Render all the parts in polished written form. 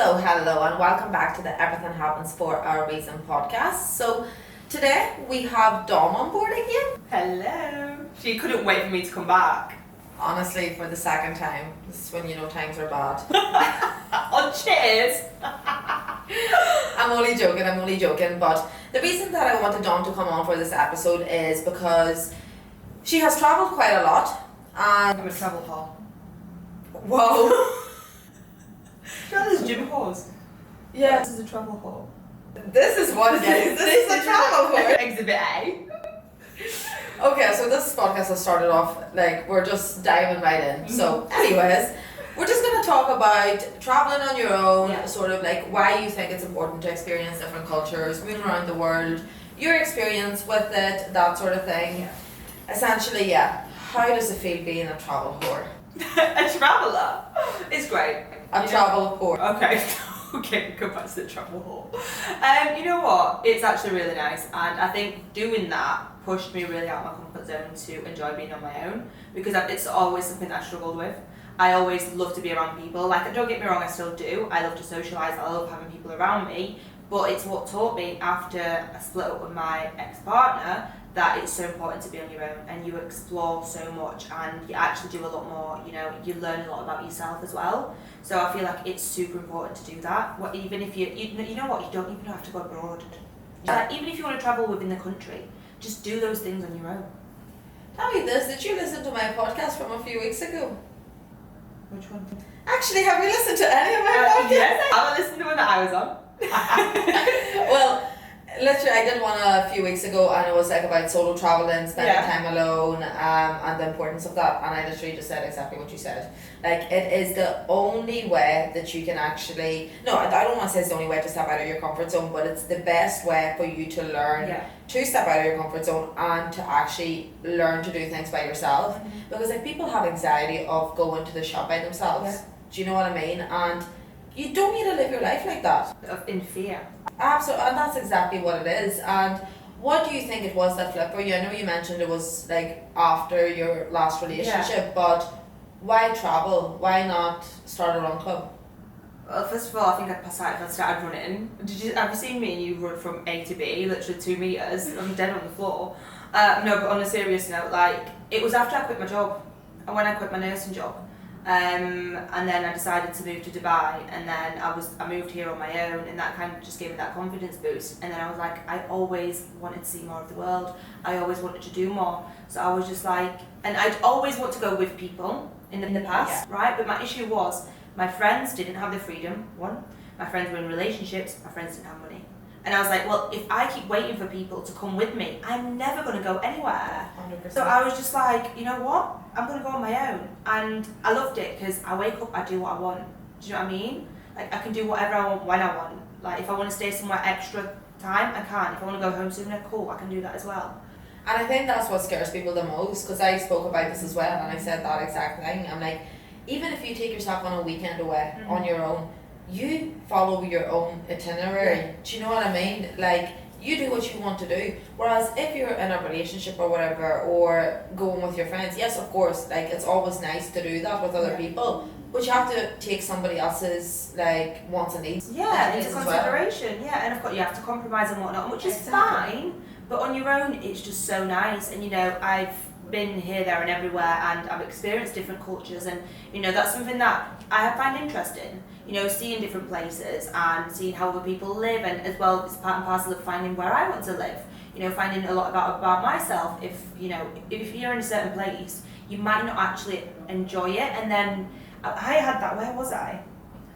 Hello, and welcome back to the Everything Happens for a Reason podcast. So, today we have Dom on board again. Hello. She couldn't wait for me to come back. Honestly, for the second time. This is when you know times are bad. Oh, cheers. I'm only joking, but the reason that I wanted Dom to come on for this episode is because she has travelled quite a lot. And I'm a travel hall. whoa. You know there's gym halls? Yeah. This is a travel hall. This is what it is. This is a travel hall. Exhibit A. Okay, so this podcast has started off like we're just diving right in. So, anyways, we're just gonna talk about traveling on your own, sort of like why you think it's important to experience different cultures, moving around the world, your experience with it, that sort of thing. Essentially, how does it feel being a travel whore? A traveller? It's great. A travel whore. Okay. Okay, go back to the travel hall. You know what? It's actually really nice, and I think doing that pushed me really out of my comfort zone to enjoy being on my own, because it's always something that I struggled with. I always love to be around people. Like, don't get me wrong, I still do. I love to socialise. I love having people around me. But it's what taught me after I split up with my ex-partner that it's so important to be on your own, and you explore so much, and you actually do a lot more. You know, you learn a lot about yourself as well. So I feel like it's super important to do that. What, even if you know what, you don't even have to go abroad. Like, even if you want to travel within the country, just do those things on your own. Tell me this, did you listen to my podcast from a few weeks ago? Which one? Actually, have you listened to any of my podcasts? Yes, I haven't listened to one that I was on. Well, literally, I did one a few weeks ago, and it was like about solo traveling, spending time alone, and the importance of that. And I literally just said exactly what you said. Like, it is the only way that you can actually. No, I don't want to say it's the only way to step out of your comfort zone, but it's the best way for you to learn to step out of your comfort zone and to actually learn to do things by yourself. Mm-hmm. Because like people have anxiety of going to the shop by themselves. Yeah. Do you know what I mean? And you don't need to live your life like that. In fear. Absolutely, and that's exactly what it is. And what do you think it was that flipped for you? I know you mentioned it was like after your last relationship, but why travel? Why not start a run club? Well, first of all, I think I started running. Have you seen me? You run from A to B, literally 2 meters. I'm dead on the floor. No, but on a serious note, like, it was after I quit my job, and when I quit my nursing job. And then I decided to move to Dubai, and then I moved here on my own, and that kind of just gave me that confidence boost. And then I was like, I always wanted to see more of the world. I always wanted to do more. So I was just like, and I'd always want to go with people in the past, right? But my issue was my friends didn't have the freedom. One, my friends were in relationships. My friends didn't have money. And I was like, well, if I keep waiting for people to come with me, I'm never going to go anywhere. 100%. So I was just like, you know what? I'm going to go on my own. And I loved it because I wake up, I do what I want. Do you know what I mean? Like, I can do whatever I want when I want. Like, if I want to stay somewhere extra time, I can. If I want to go home sooner, cool, I can do that as well. And I think that's what scares people the most, because I spoke about this as well, and I said that exact thing. I'm like, even if you take yourself on a weekend away on your own, you follow your own itinerary. Yeah. Do you know what I mean? Like, you do what you want to do. Whereas if you're in a relationship or whatever, or going with your friends, yes, of course, like, it's always nice to do that with other people, but you have to take somebody else's, like, wants and needs. Yeah, into consideration. Yeah, and of course you have to compromise and whatnot, which is fine. But on your own, it's just so nice. And, you know, I've been here, there and everywhere, and I've experienced different cultures, and, you know, that's something that I find interesting. You know, seeing different places and seeing how other people live, and as well, it's part and parcel of finding where I want to live. You know, finding a lot about myself. If you're in a certain place, you might not actually enjoy it. And then I had that. Where was I?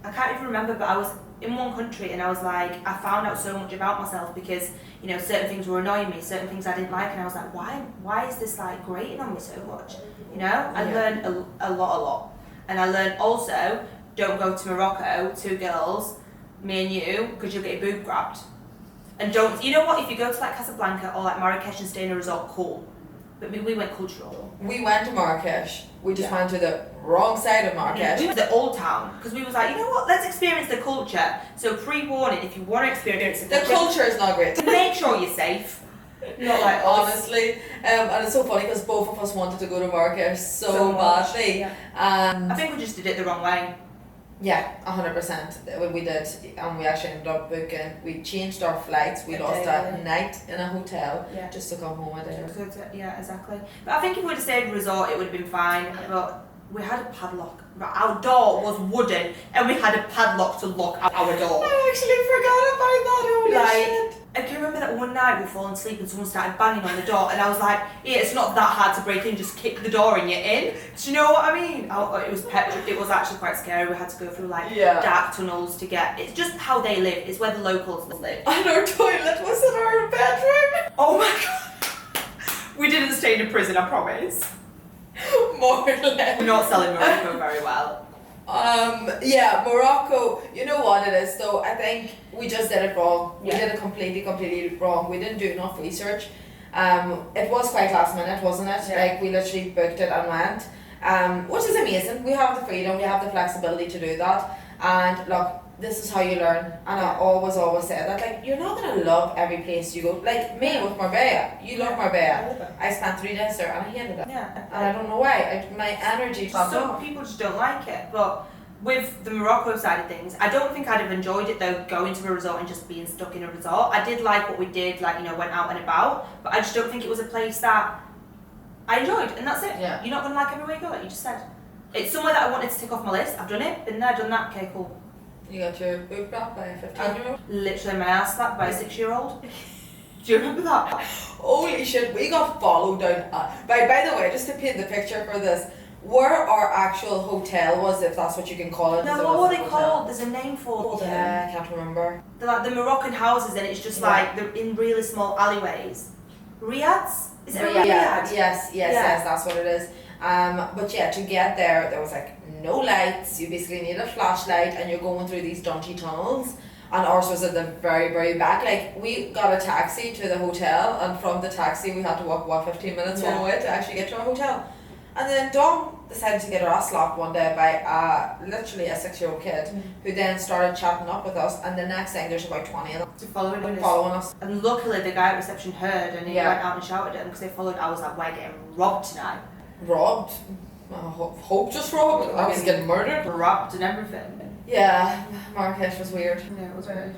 I can't even remember, but I was in one country, and I was like, I found out so much about myself because, you know, certain things were annoying me, certain things I didn't like, and I was like, why is this like grating on me so much? You know, I learned a lot, and I learned also, don't go to Morocco, 2 girls, me and you, because you'll get your boob grabbed. And don't, you know what, if you go to like Casablanca or like Marrakesh and stay in a resort, cool. But we went cultural. We went to Marrakesh. We just went to the wrong side of Marrakesh. We went to the old town because we was like, you know what, let's experience the culture. So pre-warning, if you want to experience the culture is not great. Make sure you're safe. Not like honestly, and it's so funny because both of us wanted to go to Marrakesh so badly. Yeah. I think we just did it the wrong way. Yeah, 100%. We did, and we actually ended up booking. We changed our flights. We A lost day that early. night in a hotel Yeah. just to come home a day. Yeah, exactly. But I think if we'd have stayed resort, it would have been fine. But we had a padlock. Our door was wooden, and we had a padlock to lock our door. I actually forgot about that. Holy Like, shit. I can remember that one night we were falling asleep and someone started banging on the door, and I was like, yeah, it's not that hard to break in, just kick the door and you're in. Do you know what I mean? It was actually quite scary. We had to go through like dark tunnels to get, it's just how they live, it's where the locals live. And our toilet was in our bedroom. Oh my god. We didn't stay in a prison, I promise. More or less. We're not selling Morocco very well. Yeah, Morocco, you know what it is though, I think we just did it wrong. We Yeah. did it completely wrong. We didn't do enough research. It was quite last minute, wasn't it? Yeah. Like we literally booked it and went, which is amazing. We have the freedom, we have the flexibility to do that. And look, this is how you learn. And I always say that, like, you're not gonna love every place you go. Like me with Marbella, you love Marbella. I spent 3 days there and I hated it. Yeah. And I don't know why. My energy dropped Some off. people just don't like it, but with the Morocco side of things, I don't think I'd have enjoyed it though, going to a resort and just being stuck in a resort. I did like what we did, like, you know, went out and about, but I just don't think it was a place that I enjoyed, and that's it. Yeah. You're not going to like everywhere you go, like you just said. It's somewhere that I wanted to tick off my list. I've done it, been there, done that, okay, cool. You got your boob wrapped by a 15-year-old? Literally my ass slapped by a 6-year-old. Do you remember that? Holy shit, we got followed down. By the way, just to paint the picture for this, where our actual hotel was, if that's what you can call it. No, it what were was a they hotel. called? There's a name for them. Yeah, I can't remember. They're like the Moroccan houses, and it's just Yeah. like they're in really small alleyways. Riads? Is it a Riyadh. Riyadh? Yes, that's what it is. But yeah, to get there was like no lights. You basically need a flashlight, and you're going through these dodgy tunnels. And ours was at the very back. Like, we got a taxi to the hotel, and from the taxi we had to walk 15 minutes Yeah. one way to actually get to our hotel. And then Dom decided to get her ass slapped one day by literally a 6-year-old kid, who then started chatting up with us, and the next thing there's about 20 of them To following us. following us. And luckily the guy at reception heard, and he Yeah. went out and shouted at them because they followed. I was like, we're getting robbed tonight. Robbed? Hope just robbed. I was getting murdered. Robbed and everything. Yeah, Marrakesh was weird. Yeah, it was weird.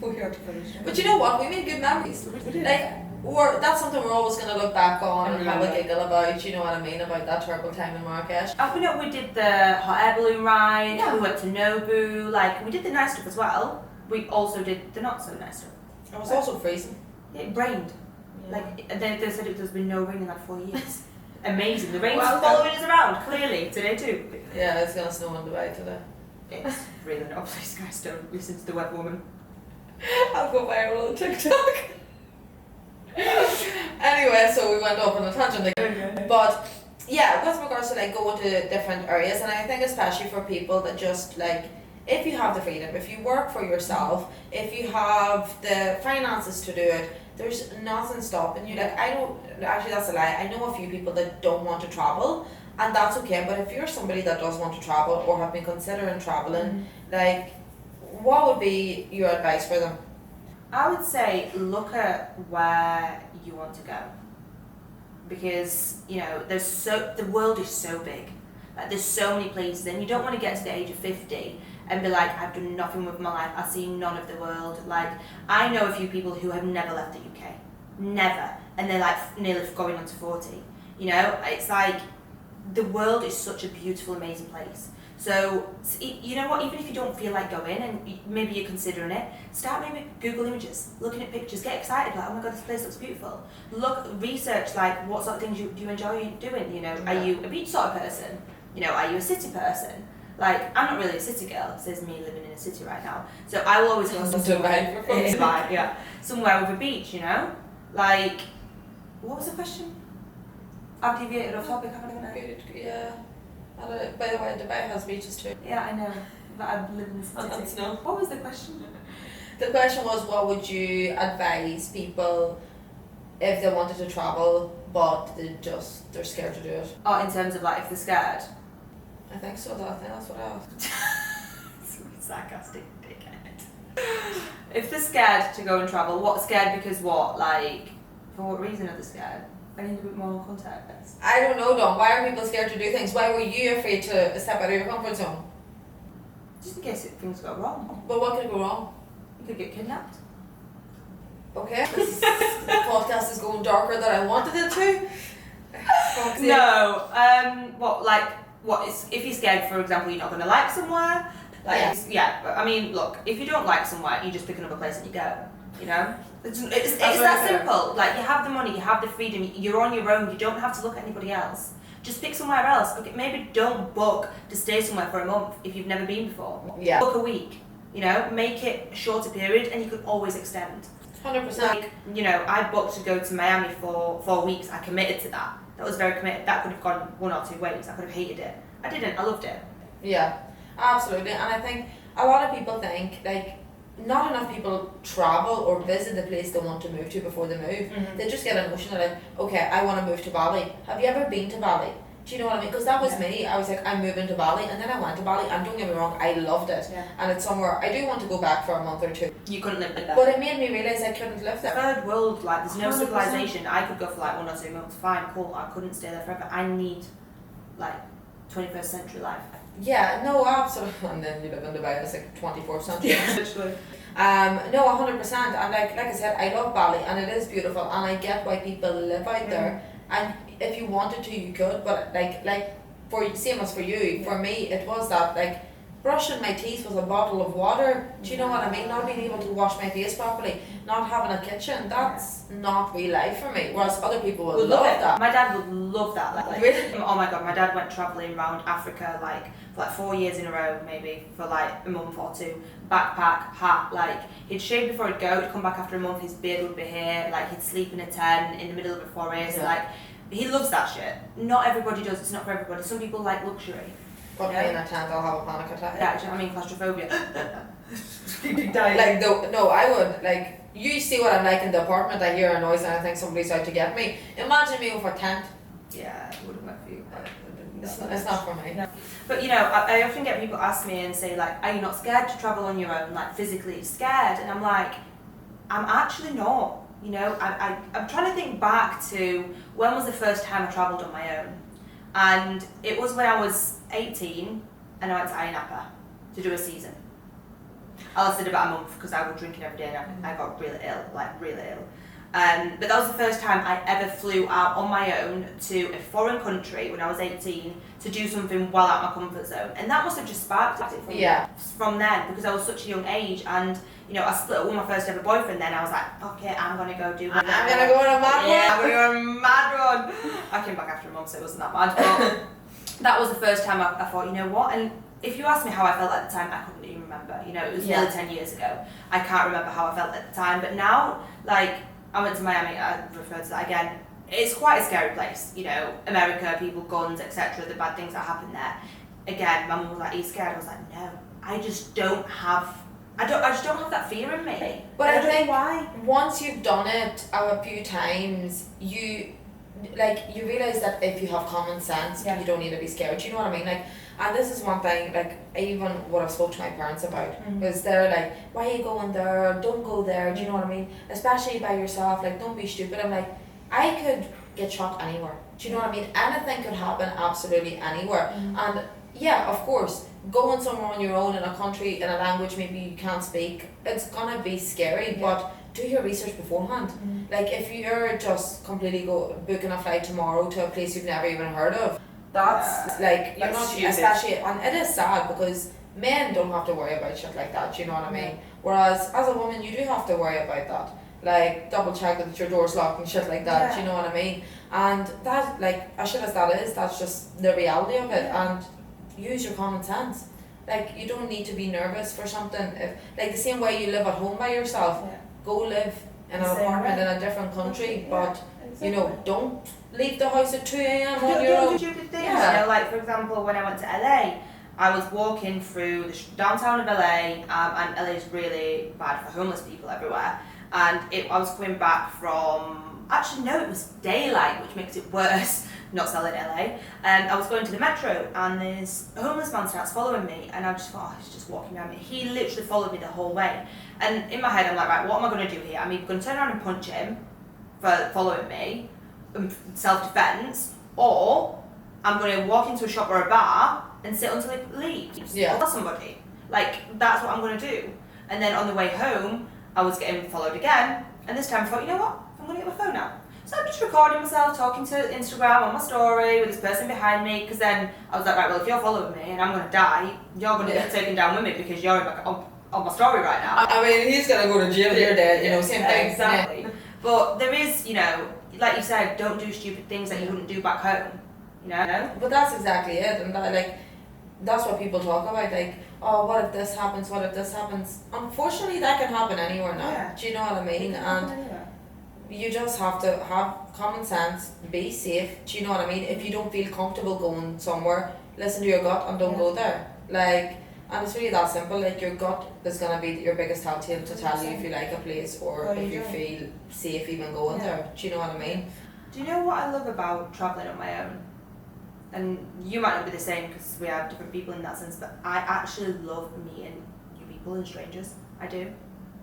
Weird. But you know what? We made good memories. Like, that's something we're always going to look back on and have a giggle about, you know what I mean, about that terrible time in Marrakesh. We know we did the hot air balloon ride, Yeah. we went to Nobu, like, we did the nice stuff as well. We also did the not so nice stuff. It was also freezing. It rained. Yeah. Like, they said there's been no rain in like 4 years. Amazing. The rain's Well, following us around, clearly, today too. Yeah, it's going to snow in Dubai today. It's really not. Please, guys, don't listen to the wet woman. I'll go viral on TikTok. Anyway, so we went off on a tangent again. But yeah, with regards to like going to different areas, and I think especially for people that just like, if you have the freedom, if you work for yourself, if you have the finances to do it, there's nothing stopping you. Like, I don't, actually that's a lie, I know a few people that don't want to travel, and that's okay, but if you're somebody that does want to travel or have been considering traveling, like, what would be your advice for them? I would say look at where you want to go, because you know the world is so big. Like, there's so many places, and you don't want to get to the age of 50 and be like, I've done nothing with my life, I've seen none of the world. Like, I know a few people who have never left the UK, never, and they're like nearly going on to 40. You know, it's like the world is such a beautiful, amazing place. So, you know what, even if you don't feel like going and maybe you're considering it, start maybe Google images, looking at pictures, get excited, like, oh my god, this place looks beautiful. Research, like, what sort of things do you enjoy doing, you know, are you a beach sort of person? You know, are you a city person? Like, I'm not really a city girl, says me living in a city right now. So I will always go somewhere, Dubai, yeah, somewhere with a beach, you know? Like, what was the question? I've deviated off topic, haven't I? Good, yeah. By the way, Dubai has beaches too. Yeah, I know, but I live in the city. And snow. What was the question? The question was, what would you advise people if they wanted to travel but they're scared to do it? Oh, in terms of like if they're scared? I think so. I think that's what I asked. Sarcastic dickhead. If they're scared to go and travel, what scared because what? Like, for what reason are they scared? I need a bit more context. I don't know, Dawn. Why are people scared to do things? Why were you afraid to step out of your comfort zone? Just in case things go wrong. But what could go wrong? You could get kidnapped. Okay. The podcast is going darker than I wanted it to. No. If you're scared, for example, you're not going to like somewhere. I mean, look, if you don't like somewhere, you just pick another place and you go. You know, it's that simple. Like, you have the money, you have the freedom, you're on your own. You don't have to look at anybody else. Just pick somewhere else. Okay, maybe don't book to stay somewhere for a month if you've never been before. Yeah. Book a week. You know, make it a shorter period, and you could always extend. 100%. Like, you know, I booked to go to Miami for 4 weeks. I committed to that. That was very committed. That could have gone 1 or 2 ways. I could have hated it. I didn't. I loved it. Yeah, absolutely. And I think a lot of people think, like, not enough people travel or visit the place they want to move to before they move. Mm-hmm. They just get a notion of like, okay, I want to move to Bali. Have you ever been to Bali? Do you know what I mean? Because that was me. I was like, I'm moving to Bali, and then I went to Bali, and don't get me wrong, I loved it. Yeah. And it's somewhere, I do want to go back for a month or 2. You couldn't live with that. But it made me realise I couldn't live there. Third world, like, there's no 100%. civilization. I could go for like 1 or 2 months. Fine, cool. I couldn't stay there forever. I need, like, 21st century life. Yeah, no, absolutely. And then you live in Dubai, it's like 24th century. Yeah, literally. No, 100%. And like I said, I love Bali, and it is beautiful, and I get why people live out there. And if you wanted to, you could. But like for same as for you, for me, it was that like brushing my teeth with a bottle of water. Do you know what I mean? Not being able to wash my face properly, not having a kitchen. That's not real life for me. Whereas other people would love that. My dad would love that. Like, really? Oh my god, my dad went travelling around Africa for 4 years in a row, maybe for like a month or 2. Backpack, hat, like he'd shave before he'd go, he'd come back after a month, his beard would be here, like he'd sleep in a tent in the middle of a forest, like he loves that shit. Not everybody does, it's not for everybody. Some people like luxury. Put me in a tent, I'll have a panic attack. Yeah, I mean claustrophobia. Like no, I would like. You see what I'm like in the apartment. I hear a noise and I think somebody's out to get me. Imagine me with a tent. Yeah, it wouldn't work for you. It's not for me. No. But you know, I often get people ask me and say like, are you not scared to travel on your own, like physically scared? And I'm like, I'm actually not. You know, I'm trying to think back to when was the first time I travelled on my own. And it was when I was 18 and I went to Aiste to do a season. I lasted about a month because I was drinking every day and I got really ill, like really ill. But that was the first time I ever flew out on my own to a foreign country when I was 18 to do something well out of my comfort zone. And that must have just sparked it from then, because I was such a young age. And you know, I split up with my first ever boyfriend. Then I was like, fuck it, I'm gonna go do. I'm gonna go on a mad run. Yeah, I'm gonna go on a mad run. I came back after a month, so it wasn't that bad. But that was the first time I thought, you know what? And if you asked me how I felt at the time, I couldn't even remember. You know, it was nearly 10 years ago. I can't remember how I felt at the time. But now, like, I went to Miami. I referred to that again. It's quite a scary place. You know, America, people, guns, etc. The bad things that happen there. Again, my mum was like, "Are you scared?" I was like, "No, I just don't have." I just don't have that fear in me. But I don't think know why. once you've done it a few times, you realise that if you have common sense, you don't need to be scared. Do you know what I mean? Like, and this is one thing, like, I even what I've spoke to my parents about, because they're like, why are you going there? Don't go there. Do you know what I mean? Especially by yourself, like, don't be stupid. I'm like, I could get shot anywhere. Do you know what I mean? Anything could happen absolutely anywhere. And yeah, of course, going somewhere on your own in a country, in a language maybe you can't speak, it's gonna be scary, but do your research beforehand. Like, if you're just completely booking a flight tomorrow to a place you've never even heard of, that's like, you're not, especially, and it is sad because men don't have to worry about shit like that, do you know what I mean? Whereas as a woman, you do have to worry about that. Like, double check that your door's locked and shit like that, do you know what I mean? And that, like, as shit as that is, that's just the reality of it. And use your common sense. Like, you don't need to be nervous for something. If, like, the same way you live at home by yourself, go live in an apartment in a different country, but you know, don't leave the house at 2 a.m. on your own. Stupid things. You know, like, for example, when I went to LA, I was walking through the downtown of LA, and LA is really bad for homeless people everywhere. And I was coming back from, actually no, it was daylight, which makes it worse, not selling LA. And I was going to the metro, and this homeless man starts following me, and I just thought, oh, he's just walking around me. He literally followed me the whole way. And in my head, I'm like, right, what am I going to do here? I'm either going to turn around and punch him for following me, self-defense, or I'm going to walk into a shop or a bar and sit until he leaves. Or tell somebody. Like, that's what I'm going to do. And then on the way home, I was getting followed again. And this time I thought, you know what? I'm going to get my phone out. So I'm just recording myself talking to Instagram on my story with this person behind me, because then I was like, right, well, if you're following me and I'm going to die, you're going to get taken down with me because you're on my story right now. I mean, he's going to go to jail here, Dad, you know, same thing. Exactly. Yeah. But there is, you know, like you said, don't do stupid things that you wouldn't do back home, you know? But that's exactly it, and that, like, that's what people talk about, like, oh, what if this happens, what if this happens? Unfortunately, that can happen anywhere now. Yeah. Do you know what I mean? And you just have to have common sense, be safe. Do you know what I mean? If you don't feel comfortable going somewhere, listen to your gut and don't go there. Like, and it's really that simple. Like, your gut is gonna be your biggest telltale to tell you if you like a place or if you feel safe even going there. Do you know what I mean? Do you know what I love about travelling on my own? And you might not be the same because we have different people in that sense, but I actually love meeting new people and strangers. I do.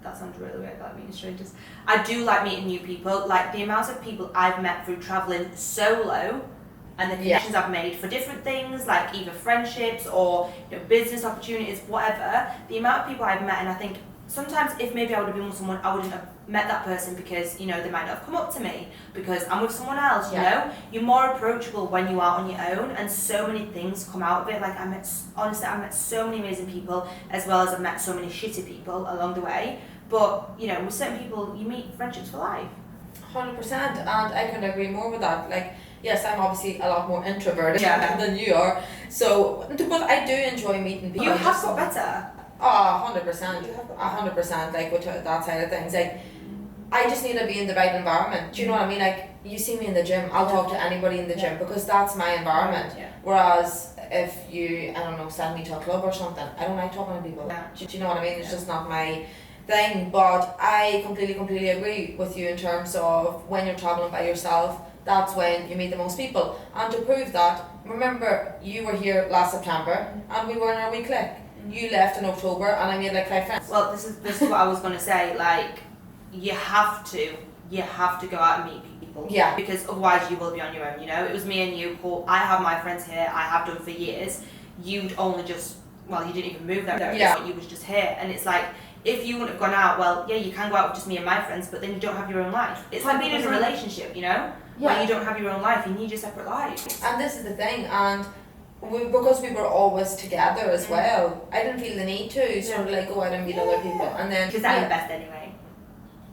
That sounds really weird, like meeting strangers. I do like meeting new people. Like, the amount of people I've met through travelling solo and the connections I've made for different things, like either friendships or, you know, business opportunities, whatever. The amount of people I've met, and I think sometimes if maybe I would have been with someone, I wouldn't have met that person because, you know, they might not have come up to me because I'm with someone else, you know? You're more approachable when you are on your own, and so many things come out of it. Like, honestly, I've met so many amazing people, as well as I've met so many shitty people along the way. But, you know, with certain people, you meet friendships for life. 100%, and I couldn't agree more with that. Like, yes, I'm obviously a lot more introverted than you are, so, but I do enjoy meeting people. You have got better. Oh, 100%, 100%, like with that side of things. Like, I just need to be in the right environment. Do you know what I mean? Like, you see me in the gym, I'll talk to anybody in the gym because that's my environment. Whereas if you, I don't know, send me to a club or something, I don't like talking to people. Do you know what I mean? It's just not my thing. But I completely agree with you in terms of when you're traveling by yourself, that's when you meet the most people. And to prove that, remember, you were here last September and we were in our wee clique. You left in October and I made like 5 friends. Well, this is what I was going to say. Like, you have to go out and meet people. Yeah. Because otherwise you will be on your own, you know? It was me and you, Paul. I have my friends here. I have done for years. You'd only just, well, you didn't even move there. Yeah. You was just here. And it's like, if you wouldn't have gone out, well, yeah, you can go out with just me and my friends, but then you don't have your own life. It's like being in a relationship, you know? Where you don't have your own life. You need your separate lives. And this is the thing, and because we were always together as well, I didn't feel the need to sort of like go out and meet other people. And then because that's the best anyway.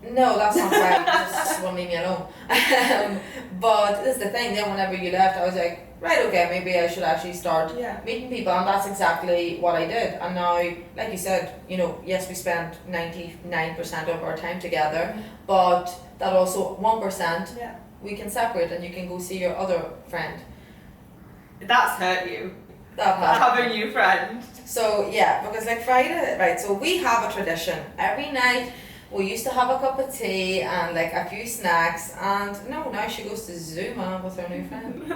No, that's not right. Just won't leave me alone. But this is the thing. Then whenever you left, I was like, right, okay, maybe I should actually start meeting people, and that's exactly what I did. And now, like you said, you know, yes, we spent 99% of our time together, but that also 1% we can separate, and you can go see your other friend. That's hurt you. That having a new friend. So yeah, because like Friday, right? So we have a tradition every night. We used to have a cup of tea and like a few snacks, and no, now she goes to Zoom on with her new friend.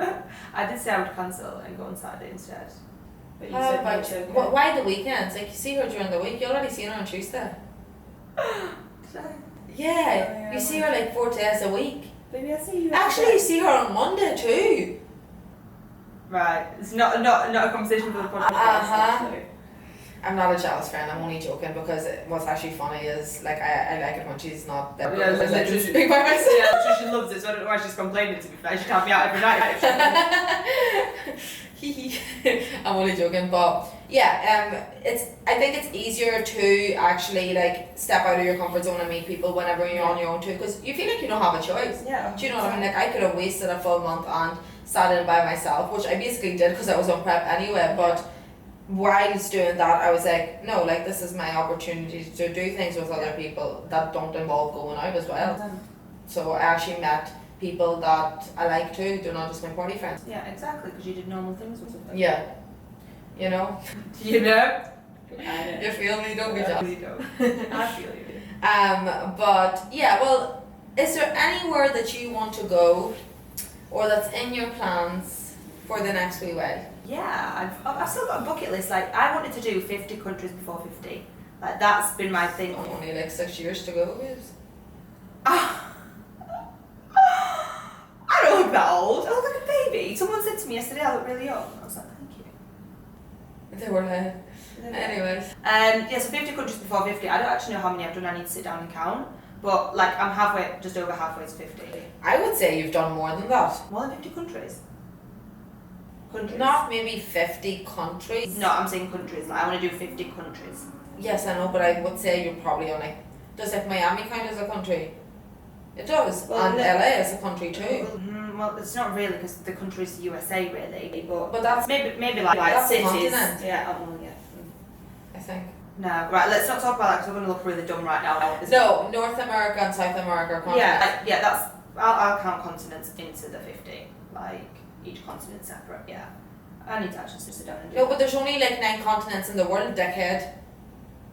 I did say I would cancel and go on Saturday instead. But you How said about no, okay. Why the weekends? Like, you see her during the week. You already seen her on Tuesday. Did I? Yeah, you see her like 4 days a week. Maybe I see you. Actually, you see her on Monday too. Right, it's not a conversation for the podcast. I'm not a jealous friend, I'm only joking, because what's actually funny is, like, I like it when she's not there. Yeah, because I just speak by myself. Yeah, she loves it, so I don't know why she's complaining, to be fair. She can't be out every night. I'm only joking, but yeah, I think it's easier to actually like step out of your comfort zone and meet people whenever you're on your own too, because you feel like you don't have a choice. Yeah. Do you know what I mean? Like, I could have wasted a full month and sat in by myself, which I basically did because I was on prep anyway, but whilst doing that, I was like, no, like, this is my opportunity to do things with other people that don't involve going out as well. So I actually met people that I like too. They're not just my party friends. Yeah, exactly, because you did normal things with them. Yeah. You know? You know? You feel me? Don't be jealous. I feel you. But yeah, well, is there anywhere that you want to go or that's in your plans for the next wee while? Yeah, I've still got a bucket list. Like, I wanted to do 50 countries before 50. Like, that's been my thing. Only like 6 years to go, babes. I don't look that old. I look like a baby. Someone said to me yesterday I look really young. I was like, thank you. They were like, Anyways. So 50 countries before 50. I don't actually know how many I've done. I need to sit down and count. But like I'm just over halfway to 50. I would say you've done more than that. More than 50 countries? Not maybe 50 countries. No, I'm saying countries. Like, I want to do 50 countries. Yes, I know, but I would say you're probably on like, does like Miami count as a country? It does, well, and LA is a country too. Well, it's not really because the country's the USA really, but that's maybe like that's cities. A continent. Yeah, I think. No, right. Let's not talk about that because I'm going to look really dumb right now. No, North America and South America are continents. Yeah. That's I'll count continents into the 50. Like each continent separate. Yeah. I need to actually sit down and do. No, but there's only like 9 continents in the world, dickhead.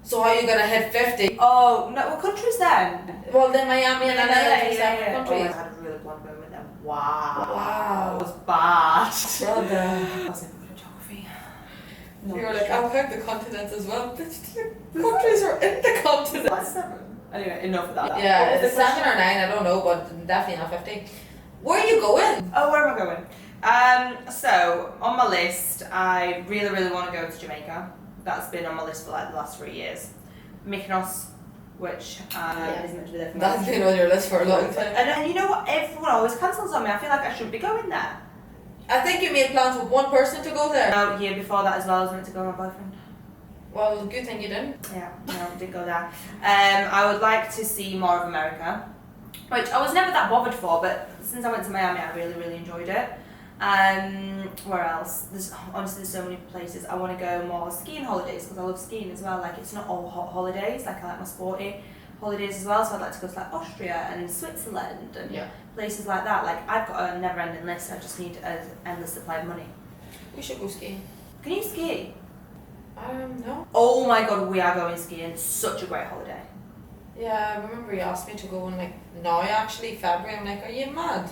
So how are you gonna hit 50? Oh no, what countries then? Well, then Miami and LA are separate countries. Oh, I had a really blunt moment then. Wow. Wow. That was bad. Brother. I was in geography. No, you were like, I'll count the continents as well. The countries are in the continent. That's 7. Anyway, enough of that. Yeah, it's 7 or 9, I don't know, but definitely not 50. Where are you going? Oh, where am I going? So on my list, I really, really want to go to Jamaica. That's been on my list for like the last 3 years. Mykonos, which is meant to be there for That's been on your list for a long time. And you know what? Everyone always cancels on me. I feel like I shouldn't be going there. I think you made plans with one person to go there. No, year before that as well, I was meant to go with my boyfriend. Well, good thing you didn't. Yeah, no, didn't go there. I would like to see more of America, which I was never that bothered for, but since I went to Miami, I really, really enjoyed it. Where else? There's so many places. I want to go more skiing holidays because I love skiing as well. Like it's not all hot holidays. Like I like my sporty holidays as well. So I'd like to go to like Austria and Switzerland and places like that. Like I've got a never-ending list. I just need an endless supply of money. We should go skiing. Can you ski? No. Oh my god, we are going skiing. Such a great holiday. Yeah, I remember you asked me to go in like now actually February. I'm like, are you mad?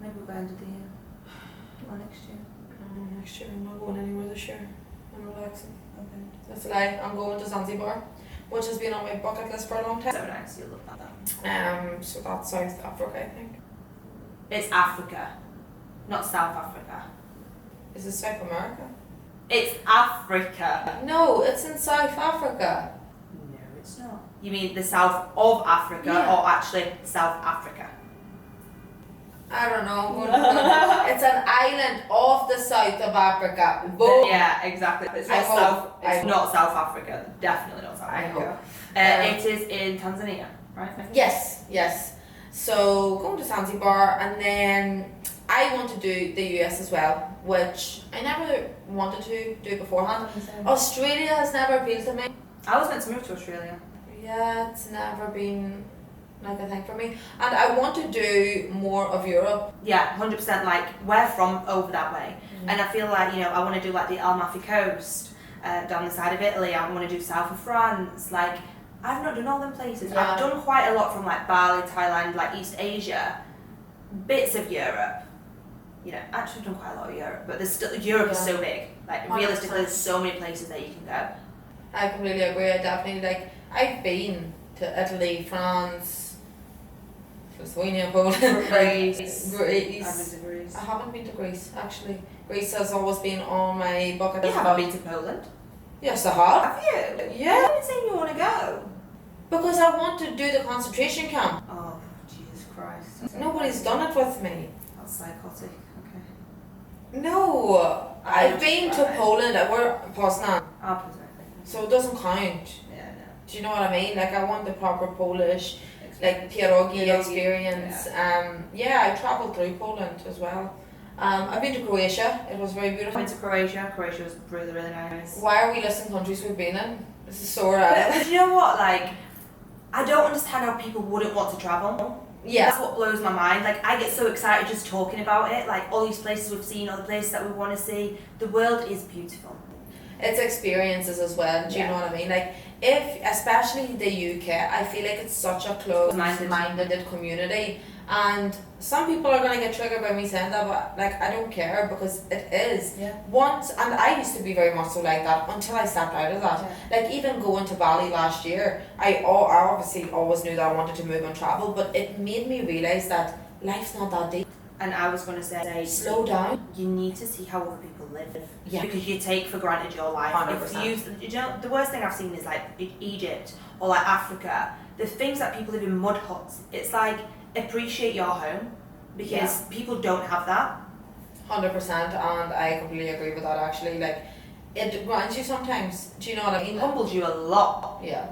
Maybe we'll go end of the year. Or next year. No, next year I'm not going anywhere this year. I'm relaxing. Okay. That's a lie. I'm going to Zanzibar, which has been on my bucket list for a long time. So nice, you'll love that. So that's South Africa, I think. It's Africa, not South Africa. Is it South America? It's Africa. No, it's in South Africa. No, it's not. You mean the south of Africa or actually South Africa? I don't know. It's an island off the south of Africa. Boom. Yeah, exactly. It's not South Africa. Definitely not South Africa. It is in Tanzania, right? Yes. So going to Zanzibar, and then I want to do the US as well, which I never wanted to do beforehand. Australia has never appealed to me. I was meant to move to Australia. Yeah, it's never been like a thing for me, and I want to do more of Europe. Yeah, 100%. Like we're from over that way, and I feel like I want to do like the Amalfi Coast, down the side of Italy. I want to do south of France. Like I've not done all them places. Yeah. I've done quite a lot from like Bali, Thailand, like East Asia, bits of Europe. Actually done quite a lot of Europe, but there's still Europe is so big. Like realistically, there's so many places that you can go. I completely agree. I definitely I've been to Italy, France, Lithuania, Poland, Greece. Greece. I haven't been to Greece actually. Greece has always been on my bucket list. You haven't been to Poland? Yes, I have. Have you? Yeah. Why are you saying you want to go? Because I want to do the concentration camp. Oh, Jesus Christ. Nobody's done it with me. That's psychotic. Okay. No, I've been to Poland. We're Poznan, I'll put it. so it doesn't count. Yeah, no. Do you know what I mean? Like I want the proper Polish, like pierogi experience. I travelled through Poland as well. I've been to Croatia. It was very beautiful. I went to Croatia. Croatia was really, really nice. Why are we listing countries we've been in? This is so random. But you know what? Like, I don't understand how people wouldn't want to travel. Yeah. That's what blows my mind. Like, I get so excited just talking about it. Like, all these places we've seen, all the places that we want to see. The world is beautiful. It's experiences as well. Do you know what I mean? Like, especially the UK, I feel like it's such a closed-minded community. And some people are gonna get triggered by me saying that, but like I don't care because it is. Yeah. And I used to be very much so like that until I stepped out of that. Yeah. Like even going to Bali last year, I obviously always knew that I wanted to move and travel, but it made me realise that life's not that deep. And I was going to say, slow down. You need to see how other people live. Yeah. Because you take for granted your life. 100%. If you know, the worst thing I've seen is like Egypt or like Africa. The things that people live in mud huts. It's like, appreciate your home, because people don't have that. 100%, and I completely agree with that actually. Like, it grinds you sometimes. Do you know what I mean? It humbles you a lot. Yeah.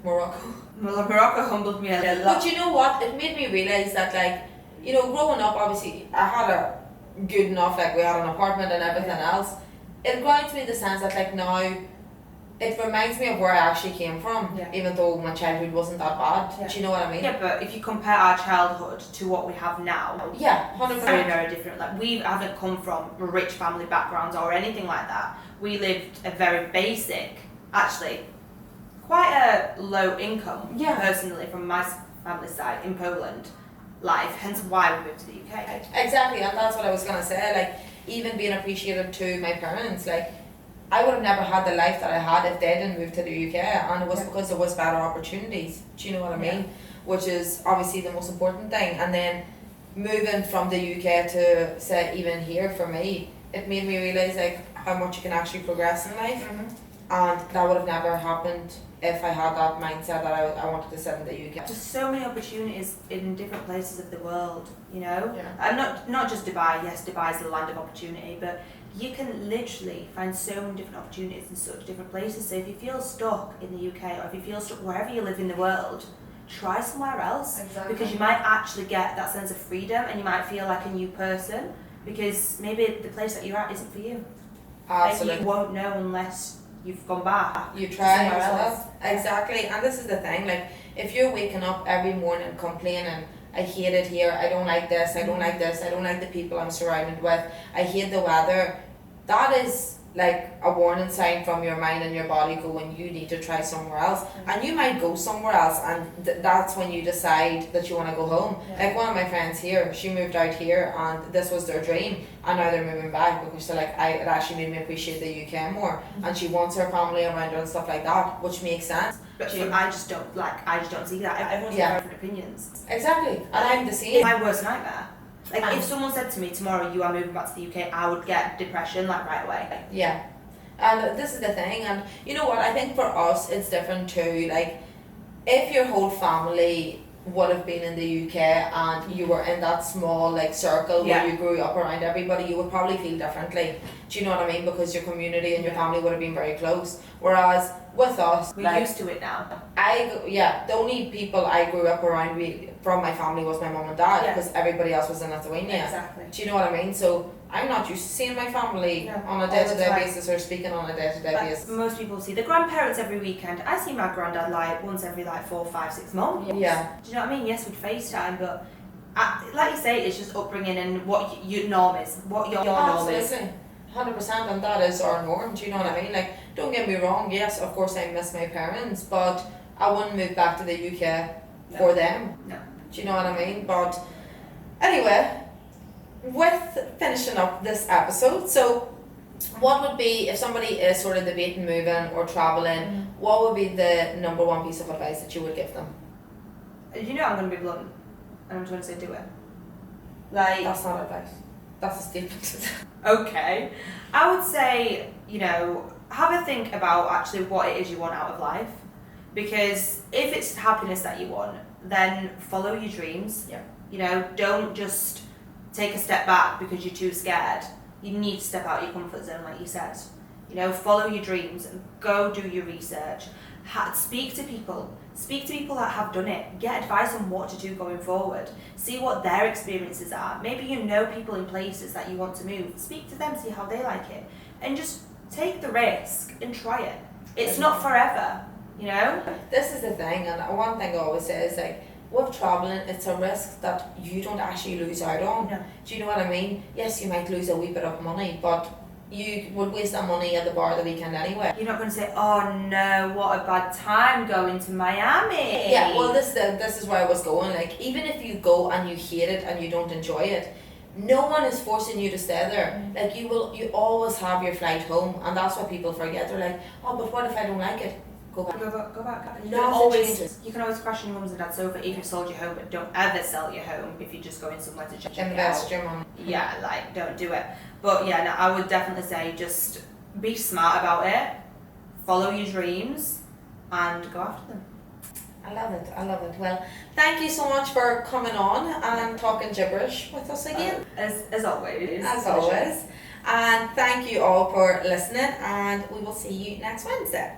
Morocco. Morocco humbled me a lot. But you know what? It made me realise that, like, you know, growing up, obviously, I had a good enough, like, we had an apartment and everything else. It grinds me in the sense that, like, now, it reminds me of where I actually came from, even though my childhood wasn't that bad. Yeah. Do you know what I mean? Yeah, but if you compare our childhood to what we have now, 100%. very, very different. Like, we haven't come from rich family backgrounds or anything like that. We lived a very basic, actually, quite a low income, personally, from my family side in Poland life, hence why we moved to the UK. Exactly, and that's what I was going to say. Like, even being appreciative to my parents, like, I would have never had the life that I had if they didn't move to the UK, and it was because there was better opportunities. Do you know what I mean? Which is obviously the most important thing. And then moving from the UK to, say, even here for me, it made me realise, like, how much you can actually progress in life. And that would have never happened if I had that mindset that I wanted to sit in the UK. There's so many opportunities in different places of the world, you know? Yeah. And not just Dubai. Yes, Dubai is the land of opportunity, but you can literally find so many different opportunities in such different places. So if you feel stuck in the UK, or if you feel stuck wherever you live in the world, try somewhere else. Exactly. Because you might actually get that sense of freedom, and you might feel like a new person, because maybe the place that you're at isn't for you. Absolutely. Like, you won't know unless you've gone back. You try somewhere else. Exactly. And this is the thing, like, if you're waking up every morning complaining, I hate it here, I don't like this, I don't like this, I don't like the people I'm surrounded with, I hate the weather, that is like a warning sign from your mind and your body going, you need to try somewhere else. And you might go somewhere else, and that's when you decide that you want to go home. Like, one of my friends here, she moved out here and this was their dream, and now they're moving back because they're like, it actually made me appreciate the UK more, and she wants her family around her and stuff like that, which makes sense. But I just don't see that. Everyone's got different opinions. Exactly, and I'm the same. My worst nightmare. Like, if someone said to me, tomorrow you are moving back to the UK, I would get depression, like, right away. Yeah. And this is the thing, and you know what, I think for us it's different too. Like, if your whole family would have been in the UK and you were in that small, like, circle where you grew up around everybody, you would probably feel differently. Do you know what I mean? Because your community and your family would have been very close. Whereas with us, we're used to it now. The only people I grew up around from my family was my mum and dad, because everybody else was in Lithuania. Exactly. Do you know what I mean? So I'm not used to seeing my family on a day-to-day basis or speaking on a day-to-day basis. Most people see the grandparents every weekend. I see my granddad like once every 4, 5, 6 months. Yeah. Do you know what I mean? Yes, we'd FaceTime, but like you say, it's just upbringing and what your norm is, what your norm is. 100%, and that is our norm. Do you know what I mean? Like, don't get me wrong. Yes, of course I miss my parents, but I wouldn't move back to the UK for them. No. Do you know what I mean? But anyway, with finishing up this episode, so what would be, if somebody is sort of debating moving or traveling, what would be the number one piece of advice that you would give them? You know I'm going to be blunt, and I'm going to say do it. Like, that's not advice. That's a statement. Okay. I would say, have a think about actually what it is you want out of life. Because if it's happiness that you want, then follow your dreams. Yeah. Don't just take a step back because you're too scared. You need to step out of your comfort zone, like you said. Follow your dreams and go do your research. Speak to people. Speak to people that have done it. Get advice on what to do going forward. See what their experiences are. Maybe you know people in places that you want to move. Speak to them, see how they like it. And just take the risk and try it. It's not forever, This is the thing, and one thing I always say is, like, with travelling, it's a risk that you don't actually lose out on. No. Do you know what I mean? Yes, you might lose a wee bit of money, but you would waste that money at the bar the weekend anyway. You're not going to say, oh no, what a bad time going to Miami. Yeah, well, this is where I was going. Like, even if you go and you hate it and you don't enjoy it, no one is forcing you to stay there. Like, you always have your flight home, and that's what people forget. They're like, oh, but what if I don't like it? Go back. Go back. You can Nothing always changes. you can always crash on your mum's and dad's sofa if you've sold your home, but don't ever sell your home if you're just going somewhere to check it out. Invest your money. Yeah, like don't do it. But yeah, no, I would definitely say just be smart about it, follow your dreams, and go after them. I love it. Well, thank you so much for coming on and talking gibberish with us again. As always. As always. And thank you all for listening, and we will see you next Wednesday.